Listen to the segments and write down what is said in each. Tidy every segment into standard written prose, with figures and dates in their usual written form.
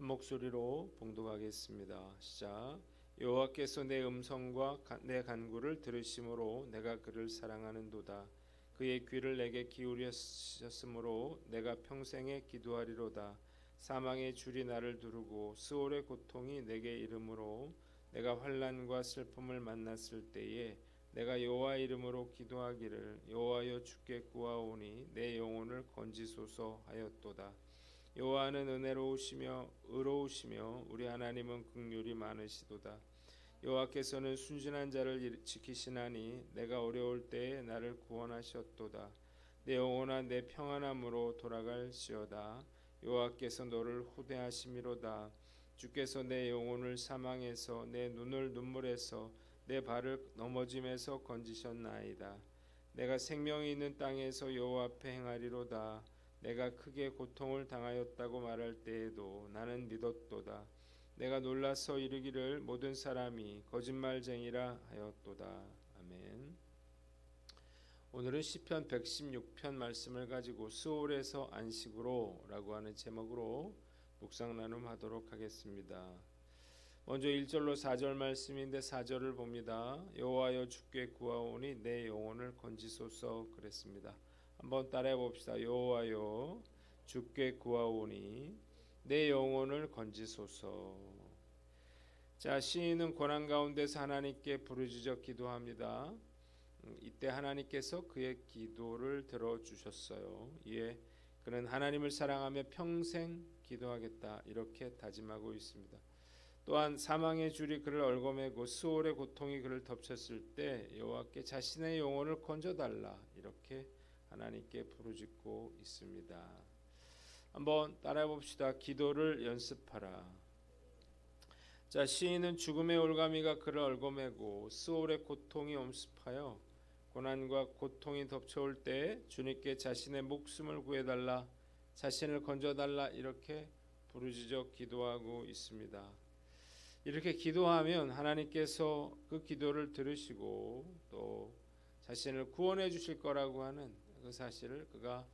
목소리로 봉독하겠습니다. 시작. 여호와께서 내 음성과 내 간구를 들으심으로 내가 그를 사랑하는도다. 그의 귀를 내게 기울이셨으므로 내가 평생에 기도하리로다. 사망의 줄이 나를 두르고 스올의 고통이 내게 이르므로 내가 환난과 슬픔을 만났을 때에 내가 여호와 이름으로 기도하기를 여호와여 주께 구하오니 내 영혼을 건지소서 하였도다. 여호와는 은혜로우시며 의로우시며 우리 하나님은 긍휼이 많으시도다. 여호와께서는 순진한 자를 지키시나니 내가 어려울 때에 나를 구원하셨도다. 내 영혼아 내 평안함으로 돌아갈지어다. 여호와께서 너를 후대하심이로다. 주께서 내 영혼을 사망에서 내 눈을 눈물에서 내 발을 넘어짐에서 건지셨나이다. 내가 생명이 있는 땅에서 여호와 앞에 행하리로다. 내가 크게 고통을 당하였다고 말할 때에도 나는 믿었도다. 내가 놀라서 이르기를 모든 사람이 거짓말쟁이라 하였도다. 아멘. 오늘은 시편 116편 말씀을 가지고 스올에서 안식으로 라고 하는 제목으로 묵상 나눔하도록 하겠습니다. 먼저 1절로 4절 말씀인데 4절을 봅니다. 여호와여 주께 구하오니 내 영혼을 건지소서 그랬습니다. 한번 따라해 봅시다. 여호와여 주께 구하오니 내 영혼을 건지소서. 자, 시인은 고난 가운데서 하나님께 부르짖어 기도합니다. 이때 하나님께서 그의 기도를 들어주셨어요. 이에 그는 하나님을 사랑하며 평생 기도하겠다 이렇게 다짐하고 있습니다. 또한 사망의 줄이 그를 얽어매고 스올의 고통이 그를 덮쳤을 때 여호와께 자신의 영혼을 건져달라 이렇게 하나님께 부르짖고 있습니다. 한번 따라해 봅시다. 기도를 연습하라. 자, 시인은 죽음의 올가미가 그를 얽어매고 스올의 고통이 엄습하여 고난과 고통이 덮쳐올 때 주님께 자신의 목숨을 구해달라, 자신을 건져달라 이렇게 부르짖어 기도하고 있습니다. 이렇게 기도하면 하나님께서 그 기도를 들으시고 또 자신을 구원해 주실 거라고 하는 그 사실을 그가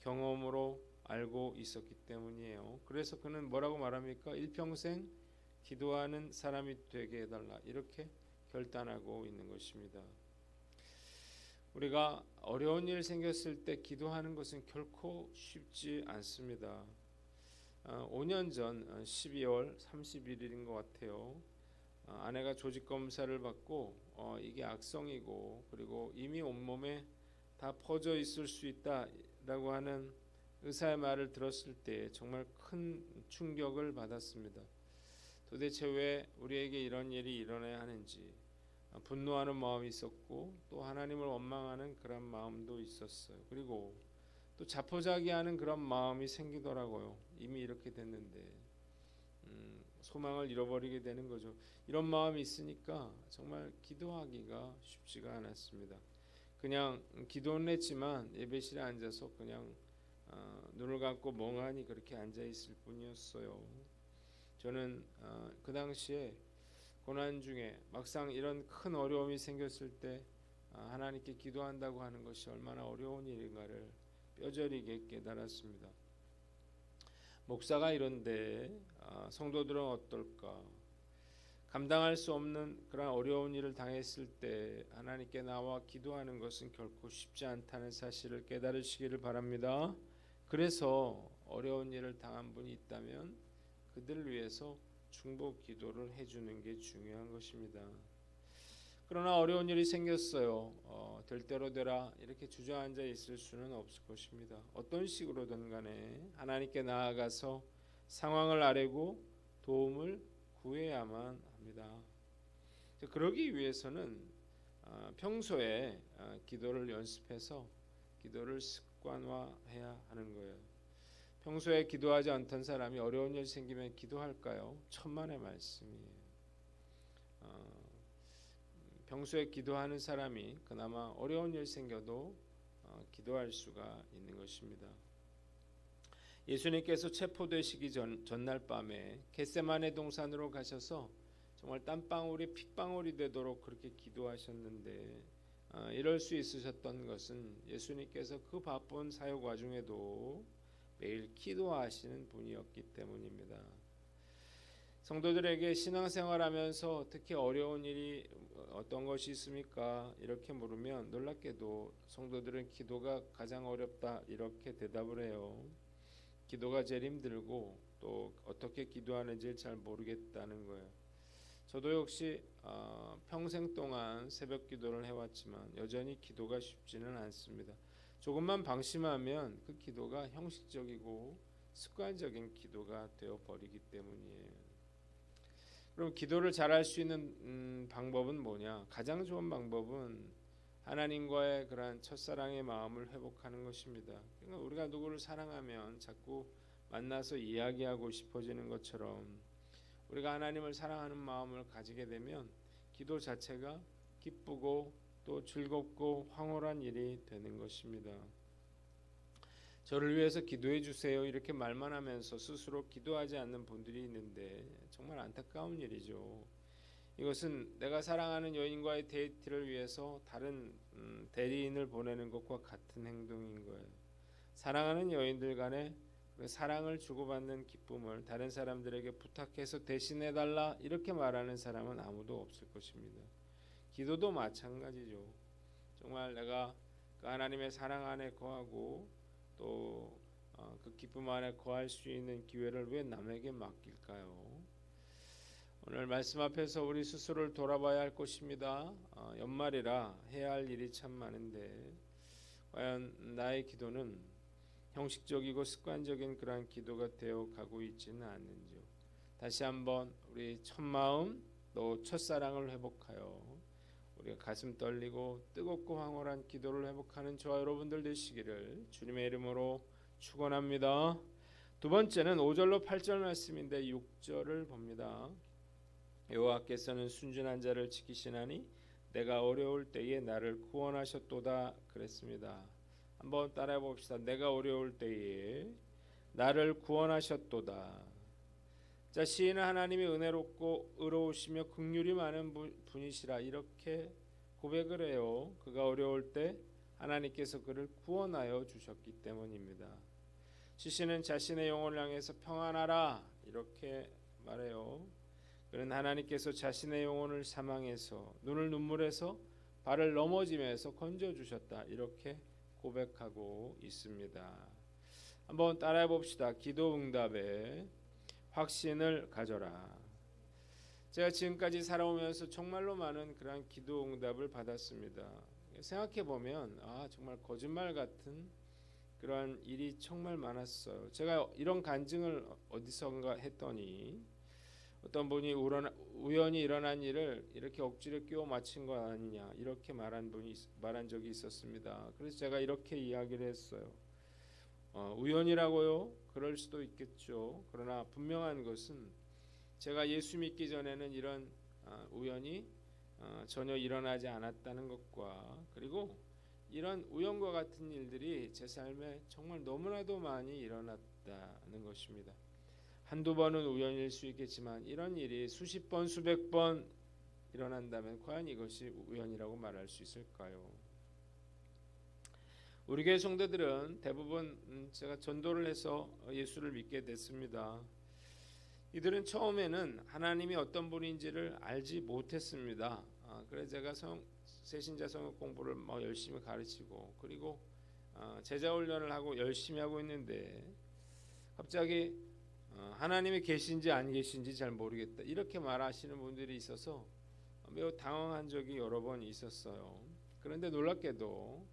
경험으로 알고 있었기 때문이에요. 그래서 그는 뭐라고 말합니까? 일평생 기도하는 사람이 되게 해달라 이렇게 결단하고 있는 것입니다. 우리가 어려운 일 생겼을 때 기도하는 것은 결코 쉽지 않습니다. 5년 전 12월 31일인 것 같아요. 아내가 조직 검사를 받고 이게 악성이고 그리고 이미 온몸에 다 퍼져 있을 수 있다라고 하는 의사의 말을 들었을 때 정말 큰 충격을 받았습니다. 도대체 왜 우리에게 이런 일이 일어나야 하는지 분노하는 마음이 있었고 또 하나님을 원망하는 그런 마음도 있었어요. 그리고 또 자포자기하는 그런 마음이 생기더라고요. 이미 이렇게 됐는데 소망을 잃어버리게 되는 거죠. 이런 마음이 있으니까 정말 기도하기가 쉽지가 않았습니다. 그냥 기도는 했지만 예배실에 앉아서 그냥 눈을 감고 멍하니 그렇게 앉아 있을 뿐이었어요. 저는 그 당시에 고난 중에 막상 이런 큰 어려움이 생겼을 때 하나님께 기도한다고 하는 것이 얼마나 어려운 일인가를 뼈저리게 깨달았습니다. 목사가 이런데 성도들은 어떨까? 감당할 수 없는 그런 어려운 일을 당했을 때 하나님께 나와 기도하는 것은 결코 쉽지 않다는 사실을 깨달으시기를 바랍니다. 그래서 어려운 일을 당한 분이 있다면 그들을 위해서 중보 기도를 해주는 게 중요한 것입니다. 그러나 어려운 일이 생겼어요. 될 대로 되라 이렇게 주저앉아 있을 수는 없을 것입니다. 어떤 식으로든 간에 하나님께 나아가서 상황을 아뢰고 도움을 구해야만 합니다. 그러기 위해서는 평소에 기도를 연습해서 기도를 습관화해야 하는 거예요. 평소에 기도하지 않던 사람이 어려운 일 생기면 기도할까요? 천만의 말씀이에요. 평소에 기도하는 사람이 그나마 어려운 일 생겨도 기도할 수가 있는 것입니다. 예수님께서 체포되시기 전날 밤에 겟세마네 동산으로 가셔서 정말 땀방울이 핏방울이 되도록 그렇게 기도하셨는데 이럴 수 있으셨던 것은 예수님께서 그 바쁜 사역 와중에도 매일 기도하시는 분이었기 때문입니다. 성도들에게 신앙생활하면서 특히 어려운 일이 어떤 것이 있습니까? 이렇게 물으면 놀랍게도 성도들은 기도가 가장 어렵다 이렇게 대답을 해요. 기도가 제일 힘들고 또 어떻게 기도하는지 잘 모르겠다는 거예요. 저도 역시 평생 동안 새벽 기도를 해왔지만 여전히 기도가 쉽지는 않습니다. 조금만 방심하면 그 기도가 형식적이고 습관적인 기도가 되어 버리기 때문이에요. 그럼 기도를 잘할 수 있는 방법은 뭐냐? 가장 좋은 방법은 하나님과의 그러한 첫사랑의 마음을 회복하는 것입니다. 그러니까 우리가 누구를 사랑하면 자꾸 만나서 이야기하고 싶어지는 것처럼 우리가 하나님을 사랑하는 마음을 가지게 되면 기도 자체가 기쁘고 또 즐겁고 황홀한 일이 되는 것입니다. 저를 위해서 기도해 주세요 이렇게 말만 하면서 스스로 기도하지 않는 분들이 있는데 정말 안타까운 일이죠. 이것은 내가 사랑하는 여인과의 데이트를 위해서 다른 대리인을 보내는 것과 같은 행동인 거예요. 사랑하는 여인들 간에 사랑을 주고받는 기쁨을 다른 사람들에게 부탁해서 대신해달라 이렇게 말하는 사람은 아무도 없을 것입니다. 기도도 마찬가지죠. 정말 내가 그 하나님의 사랑 안에 거하고 또 그 기쁨 안에 거할 수 있는 기회를 왜 남에게 맡길까요? 오늘 말씀 앞에서 우리 스스로를 돌아봐야 할 것입니다. 연말이라 해야 할 일이 참 많은데 과연 나의 기도는 형식적이고 습관적인 그러한 기도가 되어 가고 있지는 않는지요. 다시 한번 우리 첫 마음 또 첫사랑을 회복하여 우리가 가슴 떨리고 뜨겁고 황홀한 기도를 회복하는 저와 여러분들 되시기를 주님의 이름으로 축원합니다. 두 번째는 5절로 8절 말씀인데 6절을 봅니다. 여호와께서는 순전한 자를 지키시나니 내가 어려울 때에 나를 구원하셨도다 그랬습니다. 한번 따라해 봅시다. 내가 어려울 때에 나를 구원하셨도다. 자, 시인은 하나님이 은혜롭고 의로우시며 긍휼이 많은 분이시라 이렇게 고백을 해요. 그가 어려울 때 하나님께서 그를 구원하여 주셨기 때문입니다. 시신은 자신의 영혼을 향해서 평안하라 이렇게 말해요. 그는 하나님께서 자신의 영혼을 사망에서 눈을 눈물에서 발을 넘어짐에서 건져주셨다 이렇게 고백하고 있습니다. 한번 따라해 봅시다. 기도 응답에 확신을 가져라. 제가 지금까지 살아오면서 정말로 많은 그런 기도 응답을 받았습니다. 생각해 보면 정말 거짓말 같은 그러한 일이 정말 많았어요. 제가 이런 간증을 어디선가 했더니 어떤 분이 우연히 일어난 일을 이렇게 억지로 끼워 맞춘 거 아니냐 이렇게 말한 적이 있었습니다. 그래서 제가 이렇게 이야기를 했어요. 우연이라고요? 그럴 수도 있겠죠. 그러나 분명한 것은 제가 예수 믿기 전에는 이런 우연이 전혀 일어나지 않았다는 것과 그리고 이런 우연과 같은 일들이 제 삶에 정말 너무나도 많이 일어났다는 것입니다. 한두 번은 우연일 수 있겠지만 이런 일이 수십 번 수백 번 일어난다면 과연 이것이 우연이라고 말할 수 있을까요? 우리 교회 성도들은 대부분 제가 전도를 해서 예수를 믿게 됐습니다. 이들은 처음에는 하나님이 어떤 분인지를 알지 못했습니다. 그래서 제가 새신자 성역 공부를 열심히 가르치고 그리고 제자 훈련을 하고 열심히 하고 있는데 갑자기 하나님이 계신지 안 계신지 잘 모르겠다 이렇게 말하시는 분들이 있어서 매우 당황한 적이 여러 번 있었어요. 그런데 놀랍게도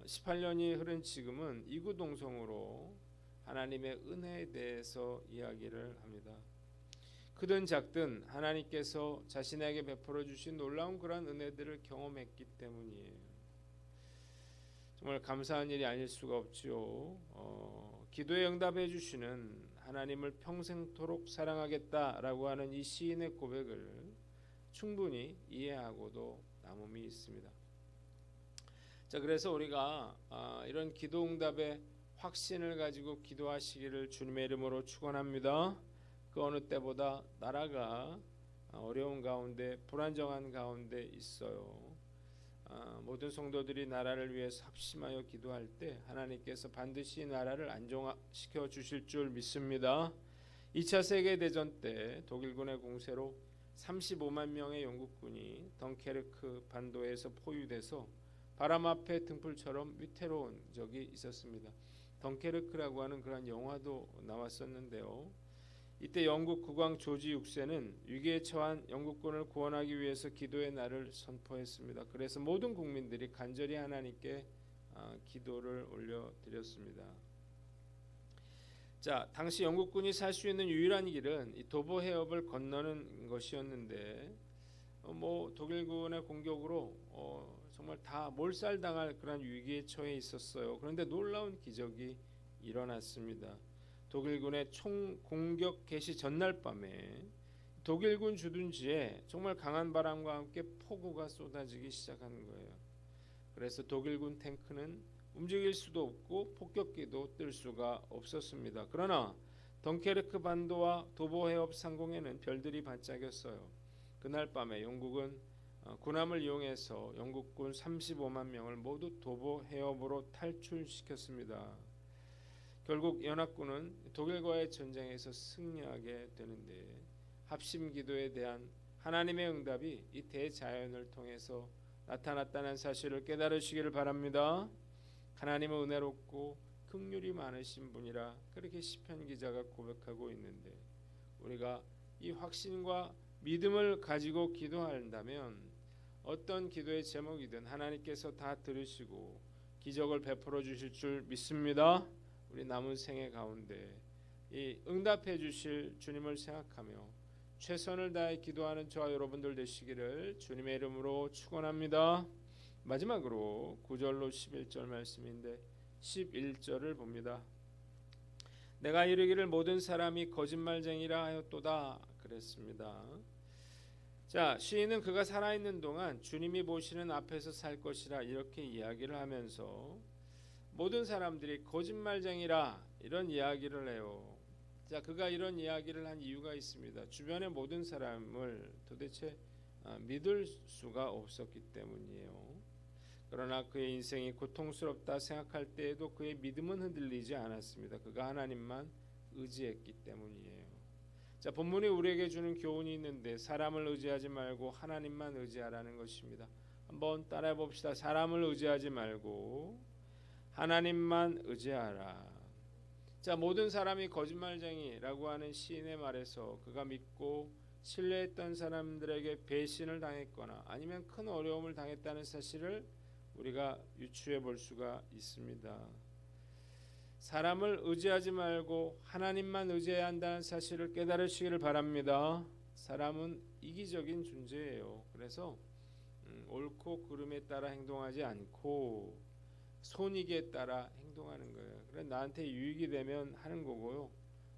18년이 흐른 지금은 이구동성으로 하나님의 은혜에 대해서 이야기를 합니다. 크든 작든 하나님께서 자신에게 베풀어 주신 놀라운 그런 은혜들을 경험했기 때문이에요. 정말 감사한 일이 아닐 수가 없지요. 기도에 응답해 주시는 하나님을 평생토록 사랑하겠다라고 하는 이 시인의 고백을 충분히 이해하고도 남음이 있습니다. 자, 그래서 우리가 이런 기도 응답의 확신을 가지고 기도하시기를 주님의 이름으로 축원합니다. 그 어느 때보다 나라가 어려운 가운데 불안정한 가운데 있어요. 모든 성도들이 나라를 위해서 합심하여 기도할 때 하나님께서 반드시 나라를 안정시켜 주실 줄 믿습니다. 2차 세계대전 때 독일군의 공세로 35만 명의 영국군이 덩케르크 반도에서 포위돼서 바람 앞에 등불처럼 위태로운 적이 있었습니다. 덩케르크라고 하는 그런 영화도 나왔었는데요. 이때 영국 국왕 조지 6세는 위기에 처한 영국군을 구원하기 위해서 기도의 날을 선포했습니다. 그래서 모든 국민들이 간절히 하나님께 기도를 올려드렸습니다. 자, 당시 영국군이 살 수 있는 유일한 길은 이 도보 해협을 건너는 것이었는데 독일군의 공격으로 정말 다 몰살당할 그런 위기에 처해 있었어요. 그런데 놀라운 기적이 일어났습니다. 독일군의 총 공격 개시 전날 밤에 독일군 주둔지에 정말 강한 바람과 함께 폭우가 쏟아지기 시작하는 거예요. 그래서 독일군 탱크는 움직일 수도 없고 폭격기도 뜰 수가 없었습니다. 그러나 덩케르크 반도와 도보 해협 상공에는 별들이 반짝였어요. 그날 밤에 영국은 군함을 이용해서 영국군 35만 명을 모두 도보 해협으로 탈출시켰습니다. 결국 연합군은 독일과의 전쟁에서 승리하게 되는데 합심기도에 대한 하나님의 응답이 이 대자연을 통해서 나타났다는 사실을 깨달으시기를 바랍니다. 하나님은 은혜롭고 긍휼이 많으신 분이라 그렇게 시편 기자가 고백하고 있는데 우리가 이 확신과 믿음을 가지고 기도한다면 어떤 기도의 제목이든 하나님께서 다 들으시고 기적을 베풀어 주실 줄 믿습니다. 우리 남은 생애 가운데 이 응답해 주실 주님을 생각하며 최선을 다해 기도하는 저와 여러분들 되시기를 주님의 이름으로 축원합니다. 마지막으로 9절로 11절 말씀인데 11절을 봅니다. 내가 이르기를 모든 사람이 거짓말쟁이라 하였도다 그랬습니다. 자, 시인은 그가 살아있는 동안 주님이 보시는 앞에서 살 것이라 이렇게 이야기를 하면서 모든 사람들이 거짓말쟁이라 이런 이야기를 해요. 자, 그가 이런 이야기를 한 이유가 있습니다. 주변의 모든 사람을 도대체 믿을 수가 없었기 때문이에요. 그러나 그의 인생이 고통스럽다 생각할 때에도 그의 믿음은 흔들리지 않았습니다. 그가 하나님만 의지했기 때문이에요. 자, 본문이 우리에게 주는 교훈이 있는데 사람을 의지하지 말고 하나님만 의지하라는 것입니다. 한번 따라해 봅시다. 사람을 의지하지 말고 하나님만 의지하라. 자, 모든 사람이 거짓말쟁이라고 하는 시인의 말에서 그가 믿고 신뢰했던 사람들에게 배신을 당했거나 아니면 큰 어려움을 당했다는 사실을 우리가 유추해 볼 수가 있습니다. 사람을 의지하지 말고 하나님만 의지해야 한다는 사실을 깨달으시기를 바랍니다. 사람은 이기적인 존재예요. 그래서 옳고 그름에 따라 행동하지 않고 손익에 따라 행동하는 거예요. 그래 나한테 유익이 되면 하는 거고요.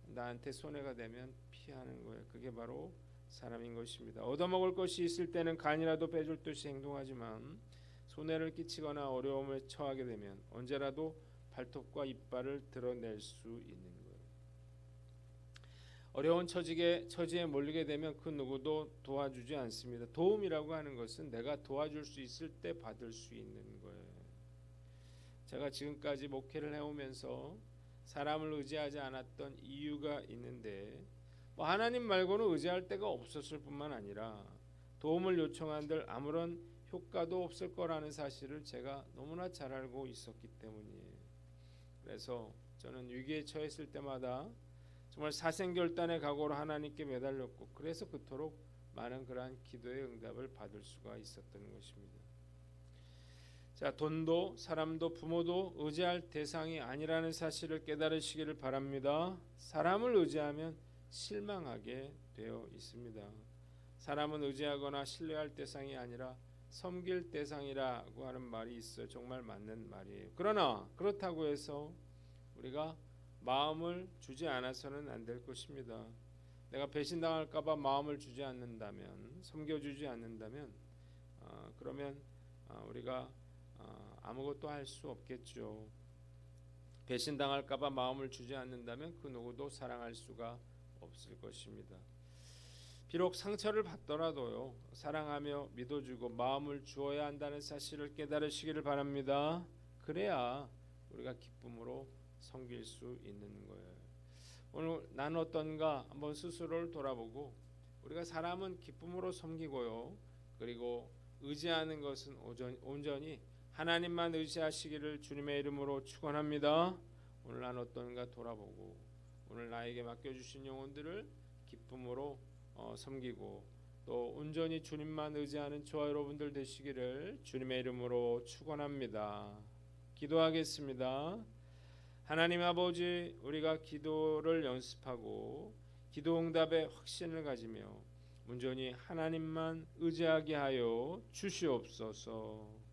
나한테 손해가 되면 피하는 거예요. 그게 바로 사람인 것입니다. 얻어먹을 것이 있을 때는 간이라도 빼줄 듯이 행동하지만 손해를 끼치거나 어려움을 처하게 되면 언제라도 발톱과 이빨을 드러낼 수 있는 거예요. 어려운 처지에 몰리게 되면 그 누구도 도와주지 않습니다. 도움이라고 하는 것은 내가 도와줄 수 있을 때 받을 수 있는 거예요. 제가 지금까지 목회를 해오면서 사람을 의지하지 않았던 이유가 있는데 하나님 말고는 의지할 데가 없었을 뿐만 아니라 도움을 요청한들 아무런 효과도 없을 거라는 사실을 제가 너무나 잘 알고 있었기 때문이에요. 그래서 저는 위기에 처했을 때마다 정말 사생결단의 각오로 하나님께 매달렸고 그래서 그토록 많은 그러한 기도의 응답을 받을 수가 있었던 것입니다. 자, 돈도 사람도 부모도 의지할 대상이 아니라는 사실을 깨달으시기를 바랍니다. 사람을 의지하면 실망하게 되어 있습니다. 사람은 의지하거나 신뢰할 대상이 아니라 섬길 대상이라고 하는 말이 있어요. 정말 맞는 말이에요. 그러나 그렇다고 해서 우리가 마음을 주지 않아서는 안 될 것입니다. 내가 배신당할까 봐 마음을 주지 않는다면, 섬겨주지 않는다면 그러면 우리가 아무것도 할 수 없겠죠. 배신당할까 봐 마음을 주지 않는다면 그 누구도 사랑할 수가 없을 것입니다. 비록 상처를 받더라도요, 사랑하며 믿어주고 마음을 주어야 한다는 사실을 깨달으시기를 바랍니다. 그래야 우리가 기쁨으로 섬길 수 있는 거예요. 오늘 난 어떤가 한번 스스로를 돌아보고 우리가 사람은 기쁨으로 섬기고요. 그리고 의지하는 것은 온전히 하나님만 의지하시기를 주님의 이름으로 축원합니다. 오늘 난 어떤가 돌아보고 오늘 나에게 맡겨주신 영혼들을 기쁨으로 섬기고 또 온전히 주님만 의지하는 저와 여러분들 되시기를 주님의 이름으로 축원합니다. 기도하겠습니다. 하나님 아버지, 우리가 기도를 연습하고 기도 응답에 확신을 가지며 온전히 하나님만 의지하게 하여 주시옵소서.